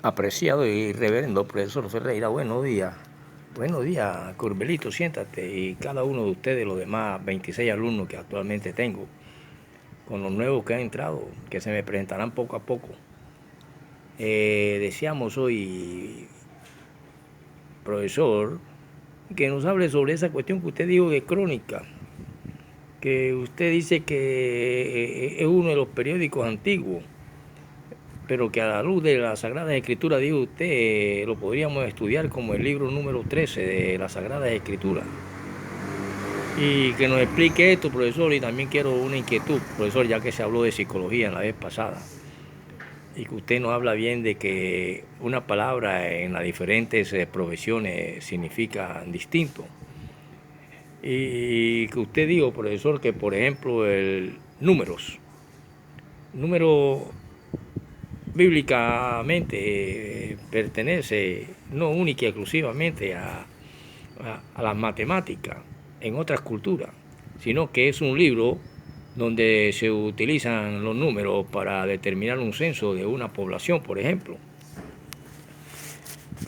Apreciado y reverendo profesor Ferreira, buenos días. Buenos días, Curbelito, siéntate. Y cada uno de ustedes, los demás 26 alumnos que actualmente tengo, con los nuevos que han entrado, que se me presentarán poco a poco. Deseamos hoy, profesor, que nos hable sobre esa cuestión que usted dijo de crónica, que usted dice que es uno de los periódicos antiguos, pero que a la luz de la Sagrada Escritura, dijo usted, lo podríamos estudiar como el libro número 13 de la Sagrada Escritura. Y que nos explique esto, profesor, y también quiero una inquietud, profesor, ya que se habló de psicología en la vez pasada, y que usted nos habla bien de que una palabra en las diferentes profesiones significa distinto. Y que usted dijo, profesor, que por ejemplo el número bíblicamente pertenece no única y exclusivamente a las matemáticas en otras culturas, sino que es un libro donde se utilizan los números para determinar un censo de una población, por ejemplo.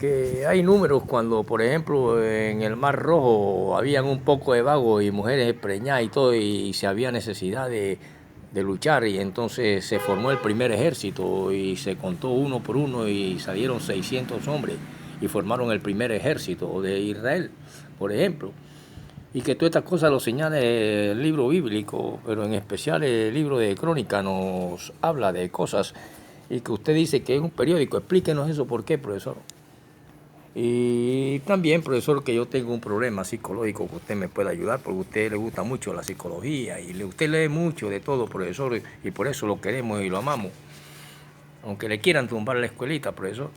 Que hay números cuando, por ejemplo, en el Mar Rojo habían un poco de vagos y mujeres preñadas y todo, y se había necesidad de luchar, y entonces se formó el primer ejército y se contó uno por uno y salieron 600 hombres y formaron el primer ejército de Israel, por ejemplo. Y que todas estas cosas lo señala el libro bíblico, pero en especial el libro de Crónica nos habla de cosas, y que usted dice que es un periódico. Explíquenos eso, ¿por qué, profesor? Y también, profesor, que yo tengo un problema psicológico que usted me puede ayudar, porque a usted le gusta mucho la psicología y usted lee mucho de todo, profesor, y por eso lo queremos y lo amamos. Aunque le quieran tumbar la escuelita, profesor.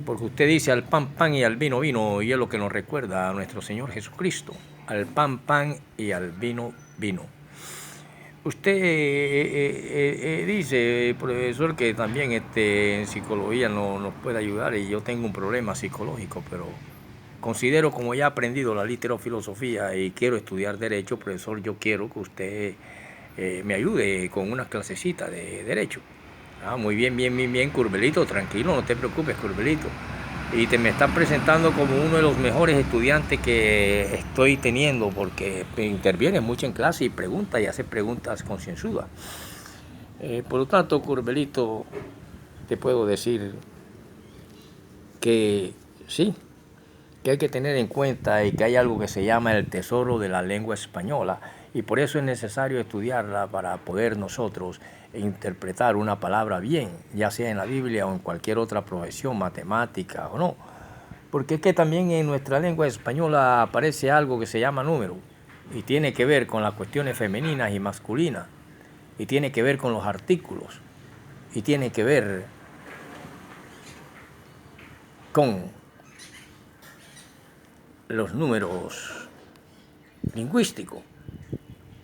Porque usted dice al pan, pan y al vino, vino, y es lo que nos recuerda a nuestro Señor Jesucristo. Al pan, pan y al vino, vino. Usted dice, profesor, que también en psicología nos puede ayudar, y yo tengo un problema psicológico, pero considero, como ya he aprendido la literofilosofía y quiero estudiar derecho, profesor, yo quiero que usted me ayude con unas clasecitas de derecho. Muy bien, bien, Curbelito, tranquilo, no te preocupes, Curbelito. Y te me estás presentando como uno de los mejores estudiantes que estoy teniendo, porque intervienes mucho en clase y preguntas y haces preguntas concienzudas. Por lo tanto, Curbelito, te puedo decir que sí, que hay que tener en cuenta y que hay algo que se llama el tesoro de la lengua española, y por eso es necesario estudiarla para poder nosotros interpretar una palabra bien, ya sea en la Biblia o en cualquier otra profesión, matemática o no. Porque es que también en nuestra lengua española aparece algo que se llama número, y tiene que ver con las cuestiones femeninas y masculinas, y tiene que ver con los artículos, y tiene que ver con los números lingüísticos.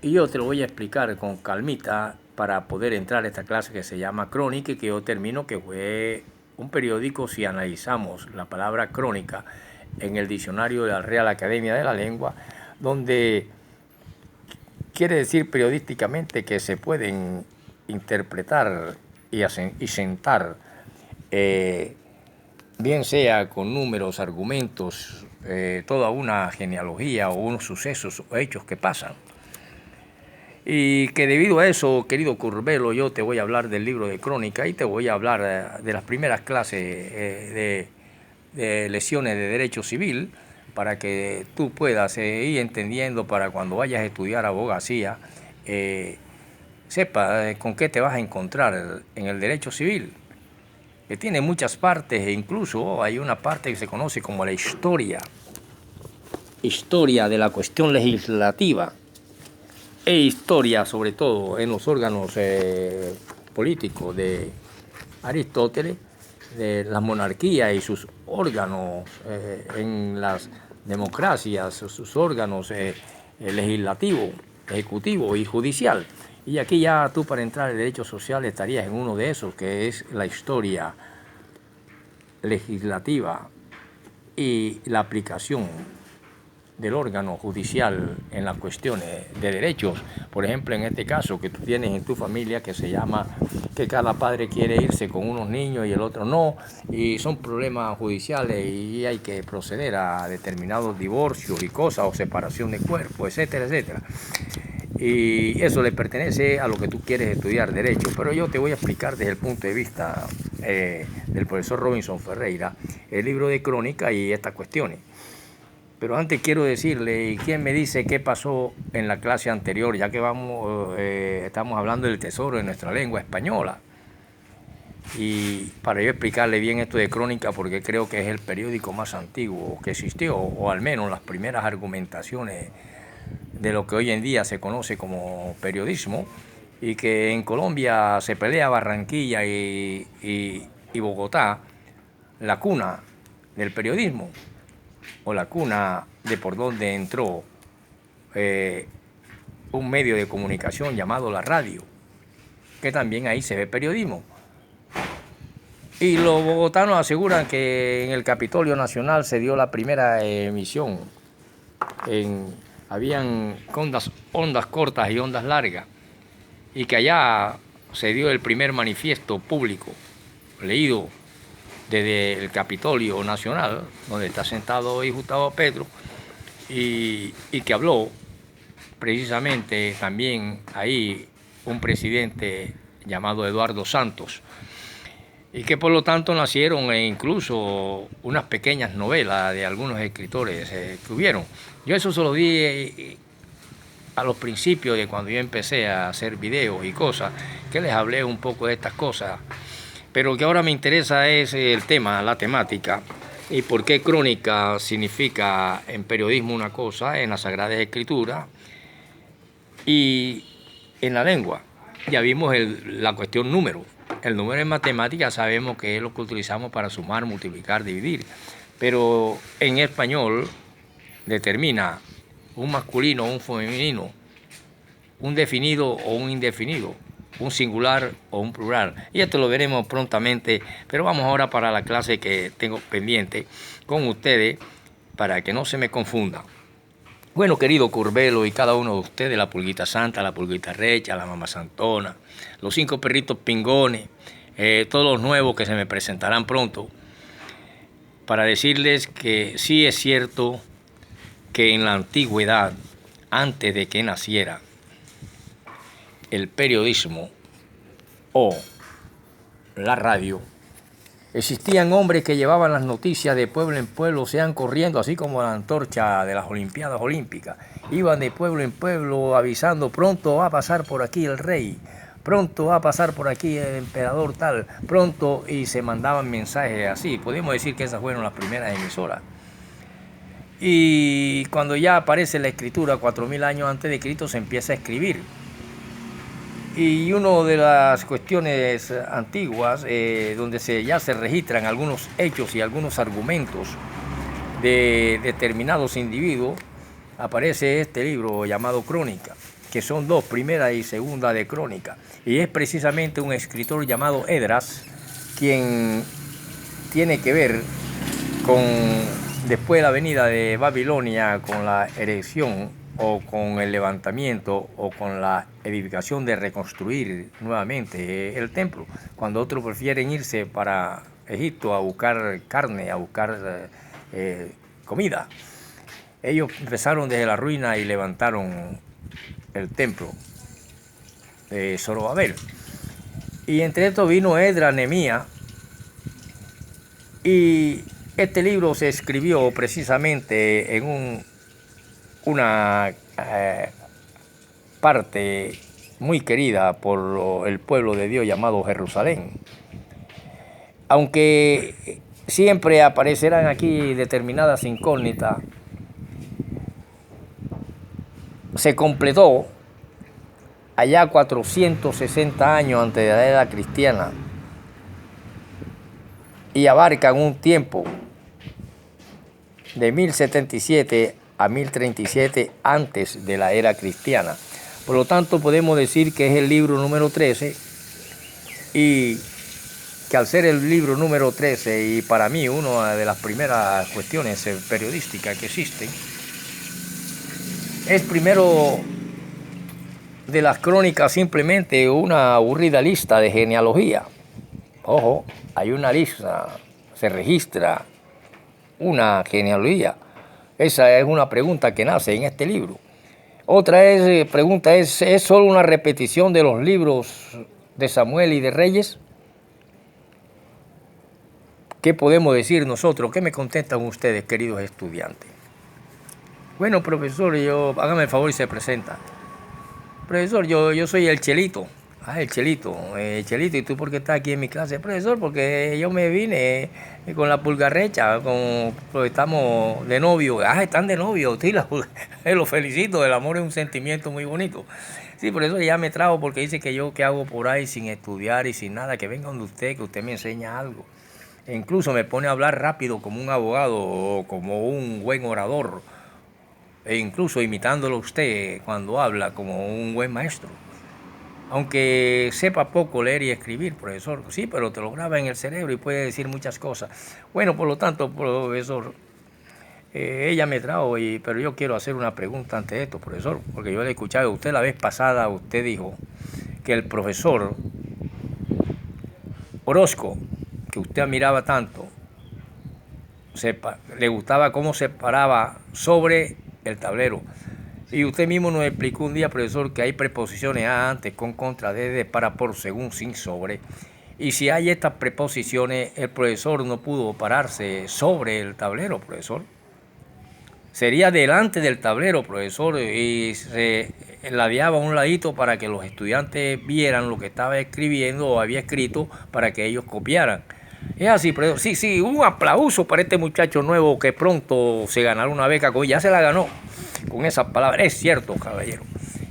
Y yo te lo voy a explicar con calmita para poder entrar a esta clase que se llama Crónica, y que yo termino, que fue un periódico, si analizamos la palabra crónica en el diccionario de la Real Academia de la Lengua, donde quiere decir periodísticamente que se pueden interpretar y sentar, bien sea con números, argumentos, toda una genealogía o unos sucesos o hechos que pasan. Y que debido a eso, querido Curbelo, yo te voy a hablar del libro de Crónica, y te voy a hablar de las primeras clases de lecciones de Derecho Civil, para que tú puedas ir entendiendo, para cuando vayas a estudiar abogacía, sepa con qué te vas a encontrar en el Derecho Civil, que tiene muchas partes, e incluso hay una parte que se conoce como la historia de la cuestión legislativa, e historia sobre todo en los órganos políticos de Aristóteles, de las monarquías y sus órganos en las democracias, sus órganos legislativo, ejecutivo y judicial. Y aquí ya tú, para entrar en derecho social, estarías en uno de esos, que es la historia legislativa y la aplicación del órgano judicial en las cuestiones de derechos. Por ejemplo, en este caso que tú tienes en tu familia, que se llama que cada padre quiere irse con unos niños y el otro no, y son problemas judiciales y hay que proceder a determinados divorcios y cosas, o separación de cuerpos, etcétera, etcétera. Y eso le pertenece a lo que tú quieres estudiar, derecho, pero yo te voy a explicar desde el punto de vista del profesor Robinson Ferreira, el libro de crónica y estas cuestiones. Pero antes quiero decirle, ¿y quién me dice qué pasó en la clase anterior? Ya que estamos hablando del tesoro de nuestra lengua española. Y para yo explicarle bien esto de crónica, porque creo que es el periódico más antiguo que existió, o al menos las primeras argumentaciones de lo que hoy en día se conoce como periodismo, y que en Colombia se pelea Barranquilla y Bogotá, la cuna del periodismo, o la cuna de por donde entró un medio de comunicación llamado la radio, que también ahí se ve periodismo. Y los bogotanos aseguran que en el Capitolio Nacional se dio la primera emisión. Habían ondas cortas y ondas largas, y que allá se dio el primer manifiesto público leído desde el Capitolio Nacional, donde está sentado hoy Gustavo Petro, y que habló precisamente también ahí un presidente llamado Eduardo Santos, y que por lo tanto nacieron incluso unas pequeñas novelas de algunos escritores que hubieron. Yo eso se lo di a los principios de cuando yo empecé a hacer videos y cosas, que les hablé un poco de estas cosas, pero que ahora me interesa es el tema, la temática, y por qué crónica significa en periodismo una cosa, en las Sagradas Escrituras y en la lengua. Ya vimos la cuestión número. El número en matemática sabemos que es lo que utilizamos para sumar, multiplicar, dividir, pero en español determina un masculino o un femenino, un definido o un indefinido, un singular o un plural. Y esto lo veremos prontamente, pero vamos ahora para la clase que tengo pendiente con ustedes para que no se me confunda. Bueno, querido Curbelo y cada uno de ustedes, la pulguita santa, la pulguita recha, la mamá santona, los 5 perritos pingones, todos los nuevos que se me presentarán pronto, para decirles que sí es cierto que en la antigüedad, antes de que naciera el periodismo o la radio, existían hombres que llevaban las noticias de pueblo en pueblo, se iban corriendo, así como la antorcha de las Olimpiadas Olímpicas. Iban de pueblo en pueblo avisando, pronto va a pasar por aquí el rey, pronto va a pasar por aquí el emperador tal, pronto, y se mandaban mensajes así. Podemos decir que esas fueron las primeras emisoras. Y cuando ya aparece la escritura, 4000 años antes de Cristo, se empieza a escribir. Y una de las cuestiones antiguas, donde ya se registran algunos hechos y algunos argumentos de determinados individuos, aparece este libro llamado Crónica, que son 2, primera y segunda de Crónica. Y es precisamente un escritor llamado Esdras, quien tiene que ver con, después de la venida de Babilonia, con la erección o con el levantamiento o con la edificación de reconstruir nuevamente el templo, cuando otros prefieren irse para Egipto a buscar carne, a buscar comida. Ellos empezaron desde la ruina y levantaron el templo de Zorobabel. Y entre estos vino Esdras, Nehemías, y este libro se escribió precisamente en una parte muy querida por el pueblo de Dios llamado Jerusalén. Aunque siempre aparecerán aquí determinadas incógnitas, se completó allá 460 años antes de la era cristiana y abarcan un tiempo de 1077 a 1037 antes de la era cristiana. Por lo tanto, podemos decir que es el libro número 13, y que al ser el libro número 13, y para mí una de las primeras cuestiones periodísticas que existen, es primero de las crónicas simplemente una aburrida lista de genealogía. Ojo, hay una lista, se registra una genealogía. Esa es una pregunta que nace en este libro. Otra pregunta ¿es solo una repetición de los libros de Samuel y de Reyes? ¿Qué podemos decir nosotros? ¿Qué me contestan ustedes, queridos estudiantes? Bueno, profesor, hágame el favor y se presenta. Profesor, yo soy el Chelito. El Chelito. Chelito, ¿y tú por qué estás aquí en mi clase? Profesor, porque yo me vine con la pulgarrecha, porque estamos de novio. Están de novio, sí, los felicito, el amor es un sentimiento muy bonito. Sí, profesor, ya me trajo porque dice que yo qué hago por ahí sin estudiar y sin nada, que venga donde usted, que usted me enseña algo. E incluso me pone a hablar rápido como un abogado o como un buen orador. E incluso imitándolo usted cuando habla como un buen maestro. Aunque sepa poco leer y escribir, profesor, sí, pero te lo graba en el cerebro y puede decir muchas cosas. Bueno, por lo tanto, profesor, ella me trajo, pero yo quiero hacer una pregunta ante esto, profesor, porque yo le he escuchado a usted la vez pasada, usted dijo que el profesor Orozco, que usted admiraba tanto, le gustaba cómo se paraba sobre el tablero. Y usted mismo nos explicó un día, profesor, que hay preposiciones antes, con, contra, desde, para, por, según, sin, sobre. Y si hay estas preposiciones, el profesor no pudo pararse sobre el tablero, profesor. Sería delante del tablero, profesor, y se ladeaba a un ladito para que los estudiantes vieran lo que estaba escribiendo o había escrito para que ellos copiaran. Es así, profesor. Sí, un aplauso para este muchacho nuevo que pronto se ganará una beca, ya se la ganó con esas palabras. Es cierto, caballero.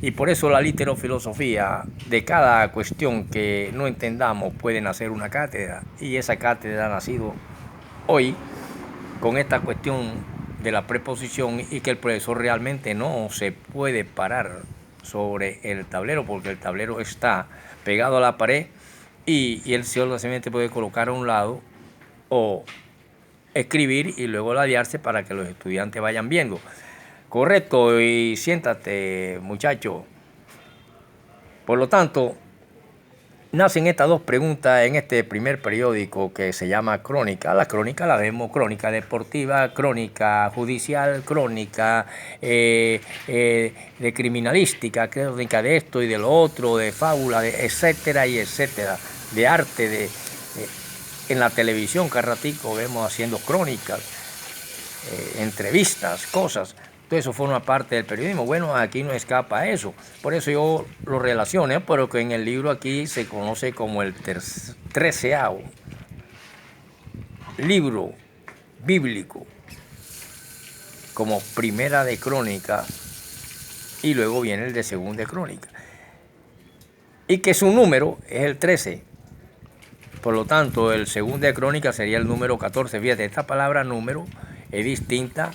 Y por eso la literofilosofía, de cada cuestión que no entendamos, puede nacer una cátedra. Y esa cátedra ha nacido hoy con esta cuestión de la preposición y que el profesor realmente no se puede parar sobre el tablero porque el tablero está pegado a la pared y él solamente puede colocar a un lado o escribir y luego ladearse para que los estudiantes vayan viendo. Correcto, y siéntate, muchacho. Por lo tanto, nacen estas dos preguntas en este primer periódico que se llama Crónica. La crónica la vemos, crónica deportiva, crónica judicial, crónica de criminalística, crónica de esto y de lo otro, de fábula, etcétera y etcétera, de arte, en la televisión cada ratico vemos haciendo crónicas, entrevistas, cosas. Todo eso forma parte del periodismo. Bueno, aquí no escapa eso. Por eso yo lo relaciono, pero que en el libro aquí se conoce como el 13º libro bíblico, como primera de Crónica, y luego viene el de segunda de Crónica. Y que su número es el 13. Por lo tanto, el segunda de Crónica sería el número 14. Fíjate, esta palabra número es distinta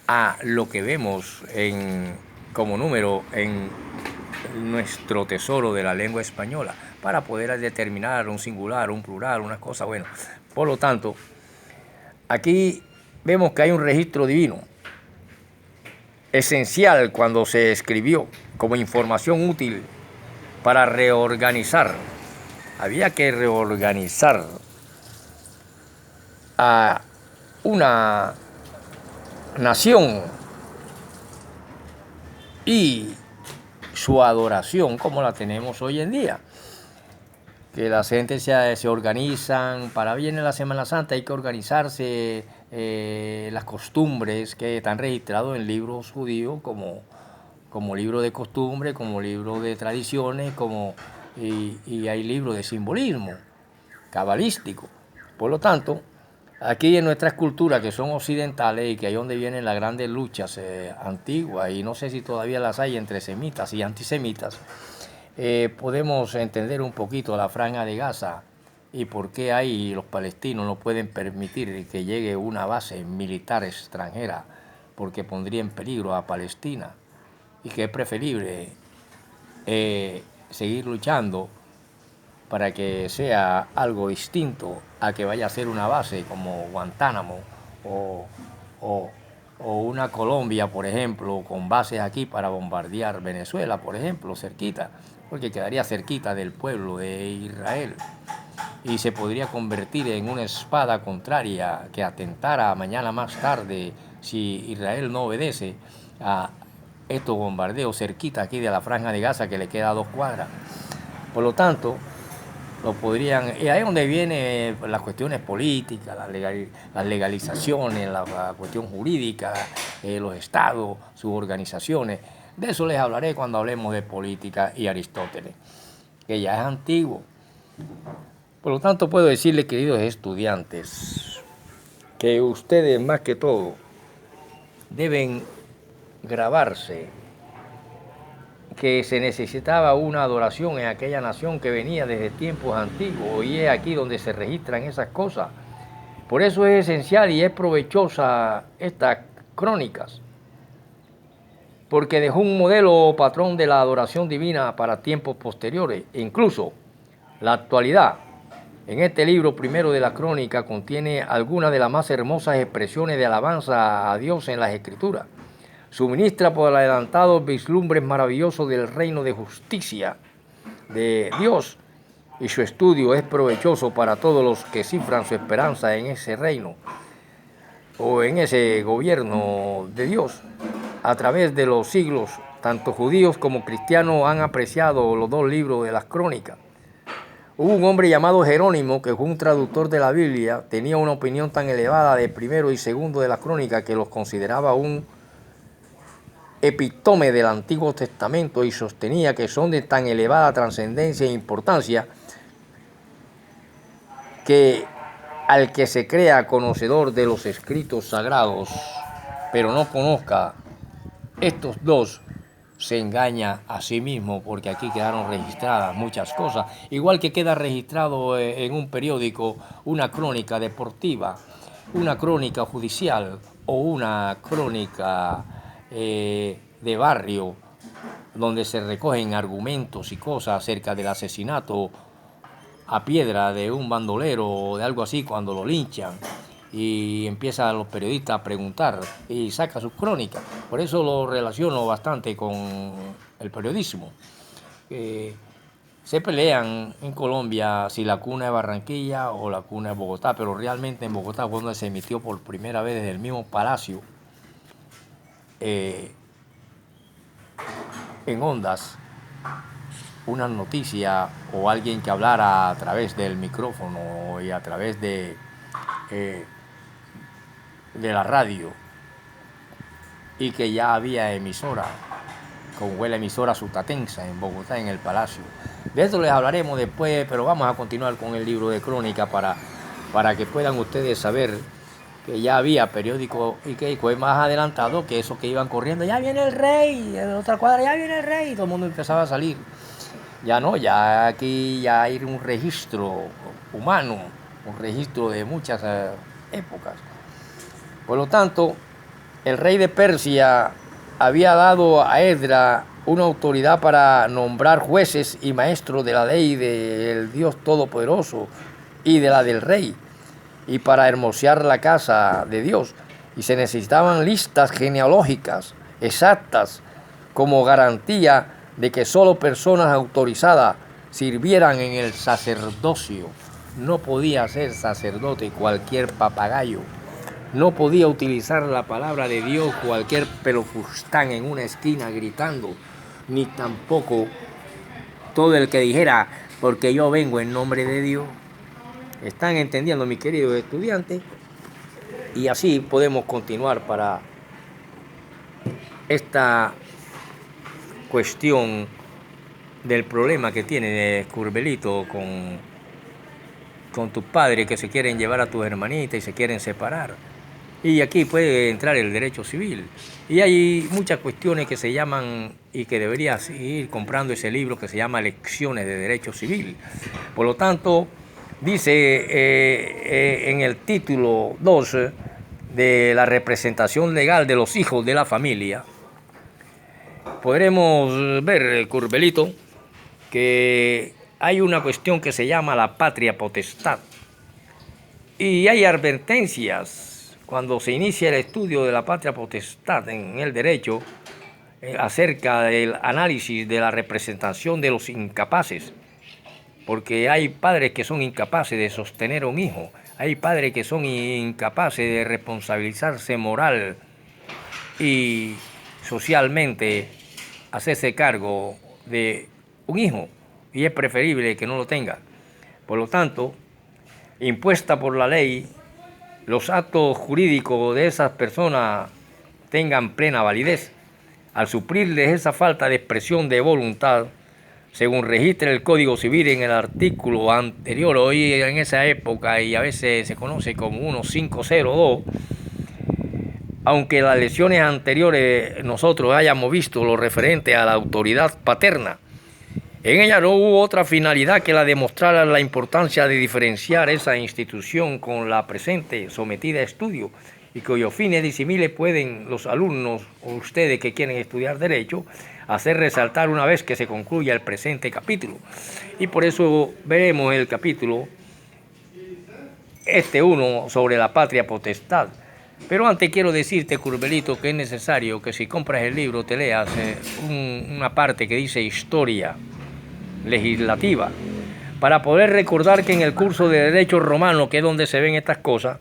a lo que vemos como número en nuestro tesoro de la lengua española, para poder determinar un singular, un plural, una cosa. Bueno, por lo tanto, aquí vemos que hay un registro divino, esencial cuando se escribió como información útil para reorganizar. Había que reorganizar a una nación y su adoración como la tenemos hoy en día, que la gente se organizan, para viene la Semana Santa hay que organizarse, las costumbres que están registrados en libros judíos como libro de costumbre, como libro de tradiciones, y hay libros de simbolismo cabalístico. Por lo tanto, aquí en nuestras culturas que son occidentales y que ahí es donde vienen las grandes luchas antiguas, y no sé si todavía las hay entre semitas y antisemitas, podemos entender un poquito la Franja de Gaza y por qué ahí los palestinos no pueden permitir que llegue una base militar extranjera, porque pondría en peligro a Palestina, y que es preferible seguir luchando para que sea algo distinto a que vaya a ser una base como Guantánamo o o una Colombia, por ejemplo, con bases aquí para bombardear Venezuela, por ejemplo, cerquita, porque quedaría cerquita del pueblo de Israel y se podría convertir en una espada contraria que atentara mañana más tarde si Israel no obedece a estos bombardeos cerquita aquí de la Franja de Gaza, que le queda a 2 cuadras. Por lo tanto, lo podrían, y ahí es donde vienen las cuestiones políticas, las legalizaciones, la cuestión jurídica, los estados, sus organizaciones. De eso les hablaré cuando hablemos de política y Aristóteles, que ya es antiguo. Por lo tanto, puedo decirles, queridos estudiantes, que ustedes más que todo deben grabarse que se necesitaba una adoración en aquella nación que venía desde tiempos antiguos, y es aquí donde se registran esas cosas. Por eso es esencial y es provechosa estas crónicas, porque dejó un modelo o patrón de la adoración divina para tiempos posteriores. E incluso la actualidad, en este libro primero de la crónica, contiene algunas de las más hermosas expresiones de alabanza a Dios en las Escrituras. Suministra por adelantados vislumbres maravillosos del reino de justicia de Dios, y su estudio es provechoso para todos los que cifran su esperanza en ese reino o en ese gobierno de Dios. A través de los siglos, tanto judíos como cristianos han apreciado los dos libros de las crónicas. Hubo un hombre llamado Jerónimo, que fue un traductor de la Biblia, tenía una opinión tan elevada de primero y segundo de las crónicas que los consideraba un epítome del Antiguo Testamento, y sostenía que son de tan elevada trascendencia e importancia que al que se crea conocedor de los escritos sagrados, pero no conozca estos dos, se engaña a sí mismo, porque aquí quedaron registradas muchas cosas, igual que queda registrado en un periódico una crónica deportiva, una crónica judicial o una crónica de barrio, donde se recogen argumentos y cosas acerca del asesinato a piedra de un bandolero o de algo así cuando lo linchan, y empiezan los periodistas a preguntar y saca sus crónicas. Por eso lo relaciono bastante con el periodismo. Se pelean en Colombia si la cuna es Barranquilla o la cuna es Bogotá, pero realmente en Bogotá fue donde se emitió por primera vez desde el mismo palacio, en ondas, una noticia o alguien que hablara a través del micrófono y a través de la radio, y que ya había emisora, como fue la emisora Sutatensa en Bogotá, en el Palacio. De esto les hablaremos después, pero vamos a continuar con el libro de crónica para que puedan ustedes saber que ya había periódico y que fue más adelantado que esos que iban corriendo. Ya viene el rey, en otra cuadra, ya viene el rey, y todo el mundo empezaba a salir. Ya no, ya aquí ya hay un registro humano, un registro de muchas épocas. Por lo tanto, el rey de Persia había dado a Esdras una autoridad para nombrar jueces y maestros de la ley del Dios Todopoderoso y de la del rey, y para hermosear la casa de Dios. Y se necesitaban listas genealógicas exactas como garantía de que solo personas autorizadas sirvieran en el sacerdocio. No podía ser sacerdote cualquier papagayo. No podía utilizar la palabra de Dios cualquier pelofustán en una esquina gritando, ni tampoco todo el que dijera, porque yo vengo en nombre de Dios. ¿Están entendiendo, mis queridos estudiantes? Y así podemos continuar para esta cuestión del problema que tiene Curbelito con tus padres, que se quieren llevar a tus hermanitas y se quieren separar. Y aquí puede entrar el derecho civil. Y hay muchas cuestiones que se llaman, y que deberías ir comprando ese libro que se llama Lecciones de Derecho Civil. Por lo tanto, dice en el título 2 de la representación legal de los hijos de la familia, podremos ver, Curbelito, que hay una cuestión que se llama la patria potestad. Y hay advertencias cuando se inicia el estudio de la patria potestad en el derecho, acerca del análisis de la representación de los incapaces, porque hay padres que son incapaces de sostener a un hijo, hay padres que son incapaces de responsabilizarse moral y socialmente, hacerse cargo de un hijo, y es preferible que no lo tenga. Por lo tanto, impuesta por la ley, los actos jurídicos de esas personas tengan plena validez. Al suplirles esa falta de expresión de voluntad, según registra el Código Civil en el artículo anterior, hoy en esa época, y a veces se conoce como 1502, aunque las lecciones anteriores nosotros hayamos visto lo referente a la autoridad paterna, en ella no hubo otra finalidad que la de mostrar la importancia de diferenciar esa institución con la presente sometida a estudio, y cuyos fines disímiles pueden los alumnos o ustedes que quieren estudiar Derecho hacer resaltar una vez que se concluya el presente capítulo. Y por eso veremos el capítulo uno sobre la patria potestad. Pero antes quiero decirte, Curbelito, que es necesario que si compras el libro te leas una parte que dice historia legislativa, para poder recordar que en el curso de Derecho Romano, que es donde se ven estas cosas,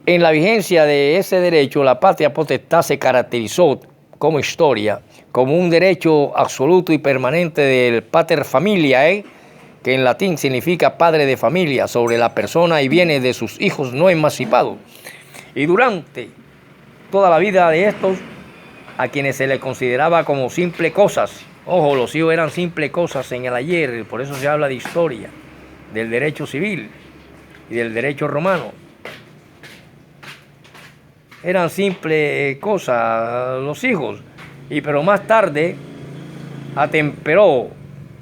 en la vigencia de ese derecho, la patria potestad se caracterizó como historia, como un derecho absoluto y permanente del pater familiae, que en latín significa padre de familia, sobre la persona y bienes de sus hijos no emancipados. Y durante toda la vida de estos, a quienes se les consideraba como simples cosas, ojo, los hijos eran simples cosas en el ayer, por eso se habla de historia, del derecho civil y del derecho romano. Eran simples cosas los hijos, pero más tarde atemperó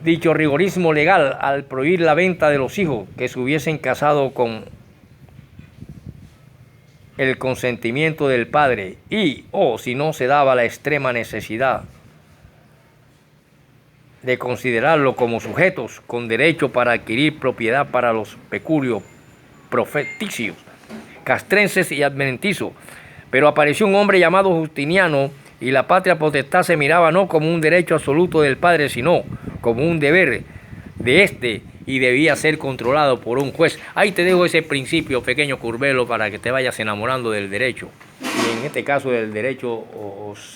dicho rigorismo legal al prohibir la venta de los hijos que se hubiesen casado con el consentimiento del padre o si no se daba la extrema necesidad de considerarlo como sujetos con derecho para adquirir propiedad para los peculios profeticios, castrenses y adventizos. Pero apareció un hombre llamado Justiniano y la patria potestad se miraba no como un derecho absoluto del padre, sino como un deber de éste y debía ser controlado por un juez. Ahí te dejo ese principio, pequeño Curbelo, para que te vayas enamorando del derecho, y en este caso del derecho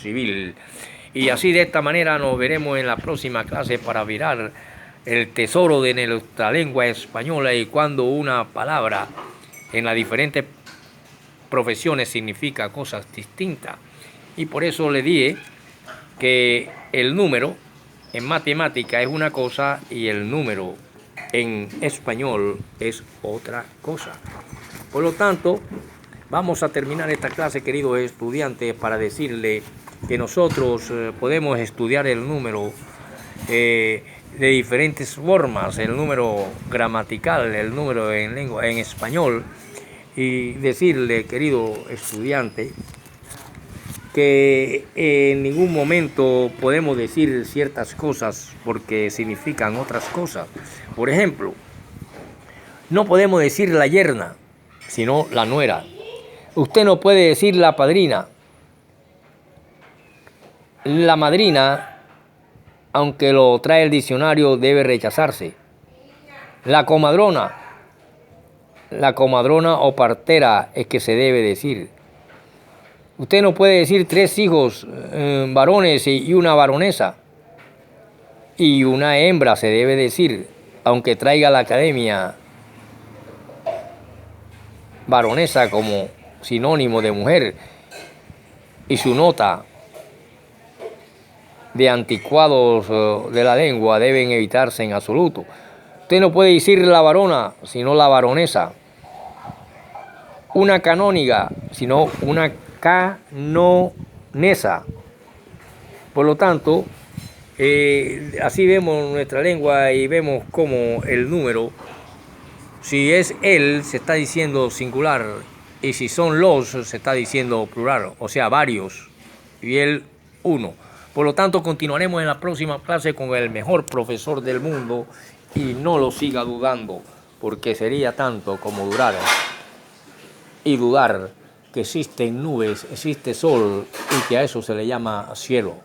civil. Y así de esta manera nos veremos en la próxima clase para mirar el tesoro de nuestra lengua española y cuando una palabra en las diferentes profesiones significa cosas distintas. Y por eso le dije que el número en matemática es una cosa y el número en español es otra cosa. Por lo tanto, vamos a terminar esta clase, queridos estudiantes, para decirle que nosotros podemos estudiar el número de diferentes formas, el número gramatical, el número en lengua, en español, y decirle, querido estudiante, que en ningún momento podemos decir ciertas cosas porque significan otras cosas. Por ejemplo, no podemos decir la yerna, sino la nuera. Usted no puede decir la padrina. La madrina, aunque lo trae el diccionario, debe rechazarse. La comadrona o partera es que se debe decir. Usted no puede decir 3 hijos varones y una varonesa. Y una hembra se debe decir, aunque traiga la academia varonesa como sinónimo de mujer y su nota de anticuados de la lengua deben evitarse en absoluto. Usted no puede decir la varona, sino la varonesa. Una canóniga, sino una canonesa. Por lo tanto, así vemos nuestra lengua y vemos cómo el número, si es él, se está diciendo singular, y si son los, se está diciendo plural, o sea, varios, y el uno. Por lo tanto, continuaremos en la próxima clase con el mejor profesor del mundo, y no lo siga dudando, porque sería tanto como durar y dudar que existen nubes, existe sol y que a eso se le llama cielo.